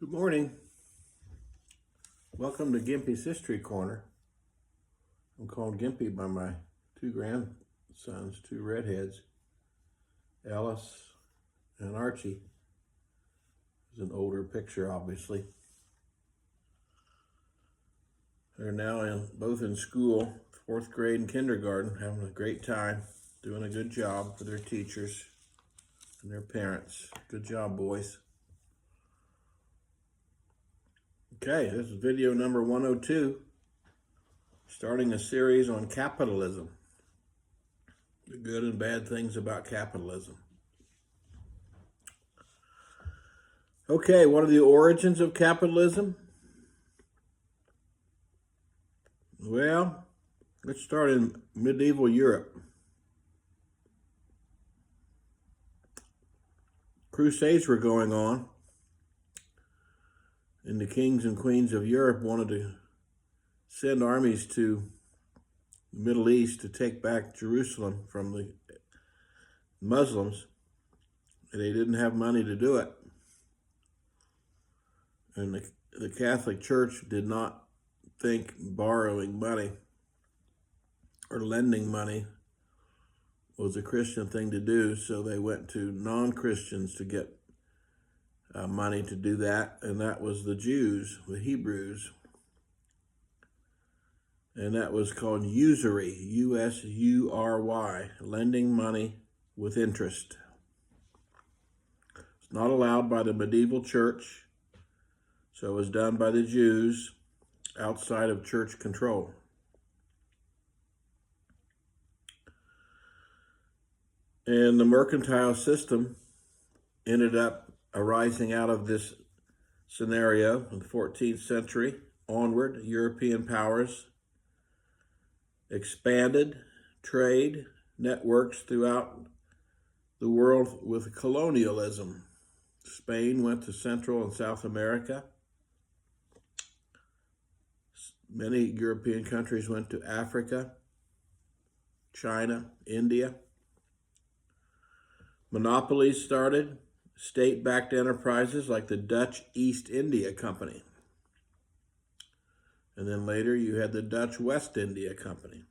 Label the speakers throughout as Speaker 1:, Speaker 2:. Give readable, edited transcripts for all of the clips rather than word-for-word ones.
Speaker 1: Good morning. Welcome to Gimpy's History Corner. I'm called Gimpy by my two grandsons, two redheads, Alice and Archie. There's an older picture, obviously. They're now both in school, 4th grade and kindergarten, having a great time, doing a good job for their teachers and their parents. Good job, boys. Okay, this is video number 102, starting a series on capitalism, the good and bad things about capitalism. Okay, what are the origins of capitalism? Well, let's start in medieval Europe. Crusades were going on, and the kings and queens of Europe wanted to send armies to the Middle East to take back Jerusalem from the Muslims, and they didn't have money to do it. And the Catholic Church did not think borrowing money or lending money was a Christian thing to do, so they went to non-Christians to get money to do that, and that was the Jews, the Hebrews, and that was called usury, U-S-U-R-Y, lending money with interest. It's not allowed by the medieval church, so it was done by the Jews outside of church control. And the mercantile system ended up arising out of this scenario in the 14th century onward. European powers expanded trade networks throughout the world with colonialism. Spain went to Central and South America. Many European countries went to Africa, China, India. Monopolies started, state-backed enterprises like the Dutch East India Company. And then later you had the Dutch West India Company.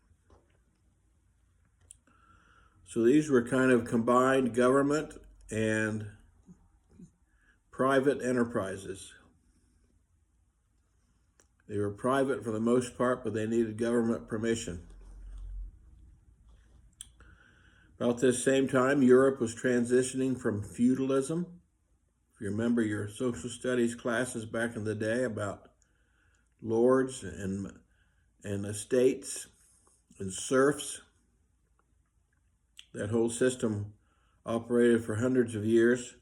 Speaker 1: So these were kind of combined government and private enterprises. They were private for the most part, but they needed government permission. About this same time, Europe was transitioning from feudalism. If you remember your social studies classes back in the day about lords and estates and serfs, that whole system operated for hundreds of years,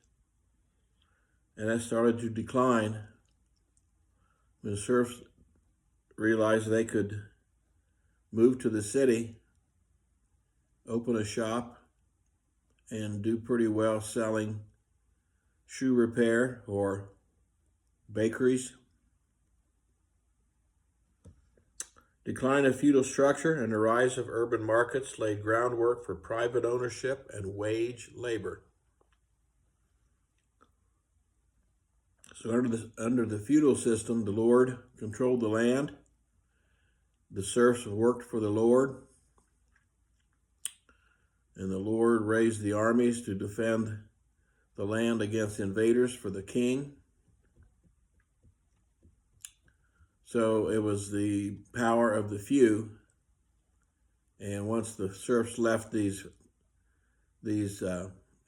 Speaker 1: and that started to decline when the serfs realized they could move to the city, open a shop, and do pretty well selling shoe repair or bakeries. Decline of feudal structure and the rise of urban markets laid groundwork for private ownership and wage labor. So under the feudal system, the lord controlled the land. The serfs worked for the lord, and the lord raised the armies to defend the land against invaders for the king. So it was the power of the few, and once the serfs left these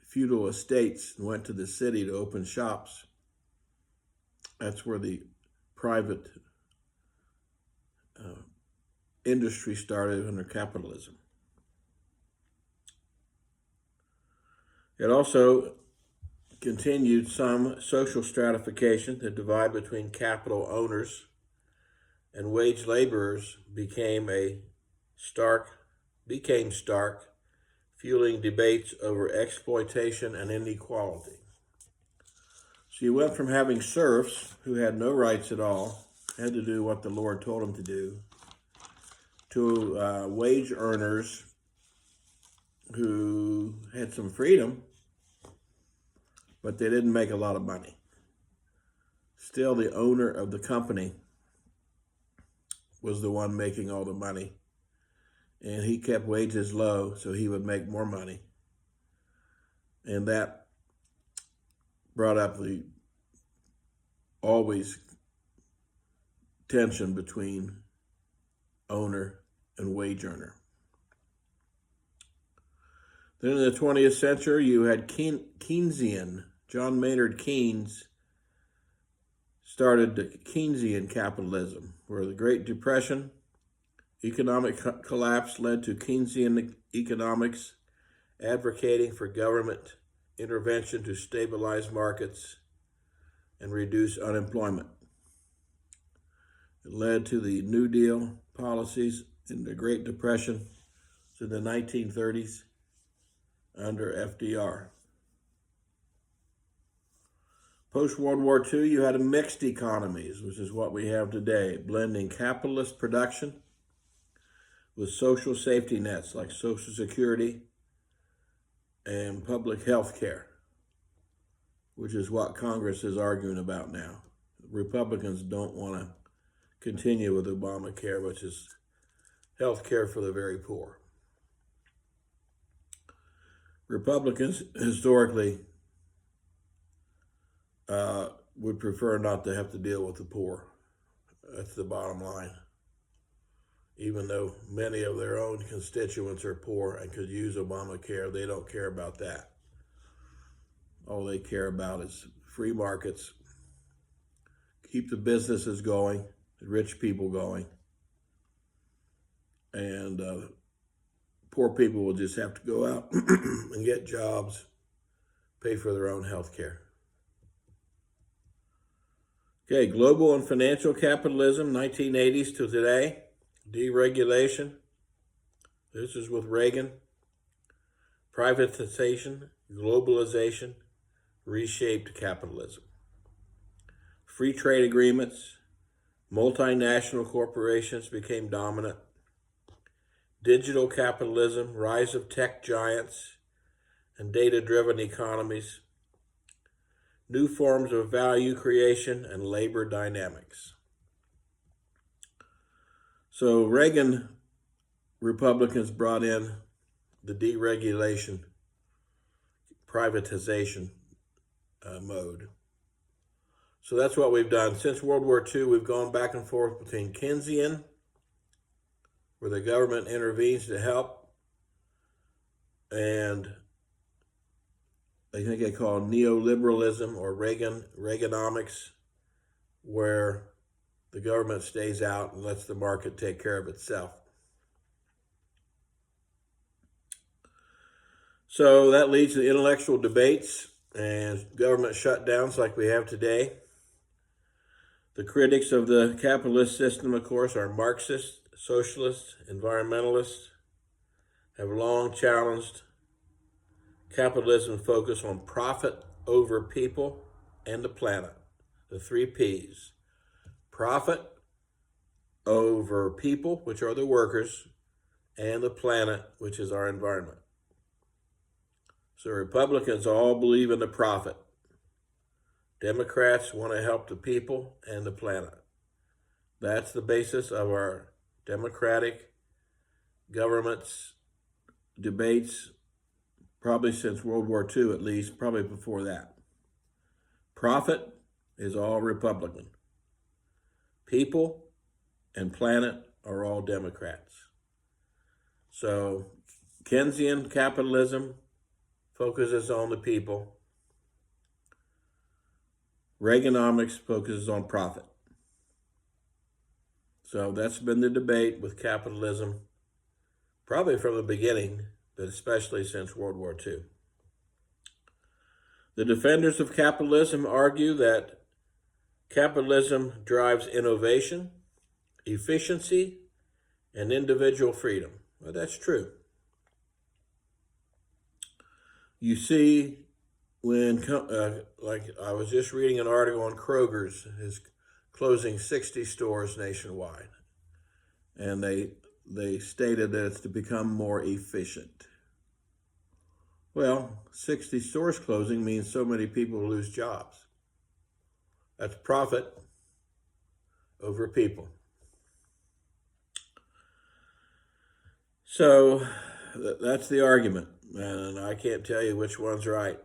Speaker 1: feudal estates and went to the city to open shops, that's where the private industry started under capitalism. It also continued some social stratification. The divide between capital owners and wage laborers became stark, fueling debates over exploitation and inequality. So you went from having serfs who had no rights at all, had to do what the Lord told them to do, to wage earners who had some freedom, but they didn't make a lot of money. still the owner of the company was the one making all the money. And he kept wages low so he would make more money. And that brought up the always tension between owner and wage earner. Then in the 20th century, you had Keynesian. John Maynard Keynes started the Keynesian capitalism, where the Great Depression, economic collapse led to Keynesian economics, advocating for government intervention to stabilize markets and reduce unemployment. It led to the New Deal policies in the Great Depression in the 1930s under FDR. Post-World War II, you had mixed economies, which is what we have today, blending capitalist production with social safety nets like Social Security and public health care, which is what Congress is arguing about now. Republicans don't want to continue with Obamacare, which is health care for the very poor. Republicans historically would prefer not to have to deal with the poor. That's the bottom line. Even though many of their own constituents are poor and could use Obamacare, they don't care about that. All they care about is free markets, keep the businesses going, the rich people going, and poor people will just have to go out and get jobs, pay for their own health care. Okay, global and financial capitalism, 1980s to today. Deregulation. This is with Reagan. Privatization, globalization, reshaped capitalism. Free trade agreements, multinational corporations became dominant. Digital capitalism, rise of tech giants and data-driven economies. New forms of value creation and labor dynamics. So Reagan Republicans brought in the deregulation, privatization mode. So that's what we've done. Since World War II, we've gone back and forth between Keynesian, where the government intervenes to help, and I think they call it neoliberalism or Reaganomics, where the government stays out and lets the market take care of itself. So that leads to intellectual debates and government shutdowns like we have today. The critics of the capitalist system, of course, are Marxists, socialists, environmentalists, have long challenged capitalism's focus on profit over people and the planet. The 3 Ps. Profit over people, which are the workers, and the planet, which is our environment. So Republicans all believe in the profit. Democrats want to help the people and the planet. That's the basis of our democratic government's debates, probably since World War II at least, probably before that. Profit is all Republican. People and planet are all Democrats. So Keynesian capitalism focuses on the people. Reaganomics focuses on profit. So that's been the debate with capitalism, probably from the beginning, but especially since World War II. The defenders of capitalism argue that capitalism drives innovation, efficiency, and individual freedom. Well, that's true. You see, when, like I was just reading an article on Kroger's, is closing 60 stores nationwide. And they stated that it's to become more efficient. Well, 60 stores closing means so many people lose jobs. That's profit over people. So that's the argument, and I can't tell you which one's right.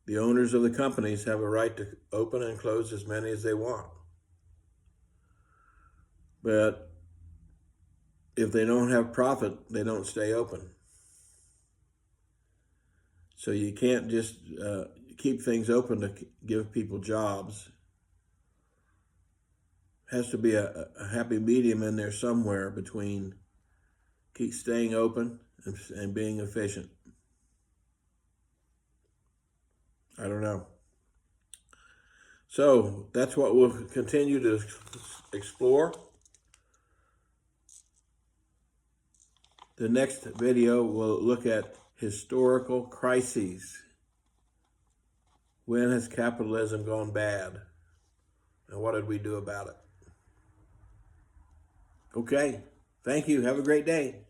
Speaker 1: The owners of the companies have a right to open and close as many as they want. But if they don't have profit, they don't stay open. So you can't just keep things open to give people jobs. Has to be a happy medium in there somewhere between keep staying open and being efficient. I don't know. So that's what we'll continue to explore. The next video will look at historical crises. When has capitalism gone bad? And what did we do about it? Okay, thank you. Have a great day.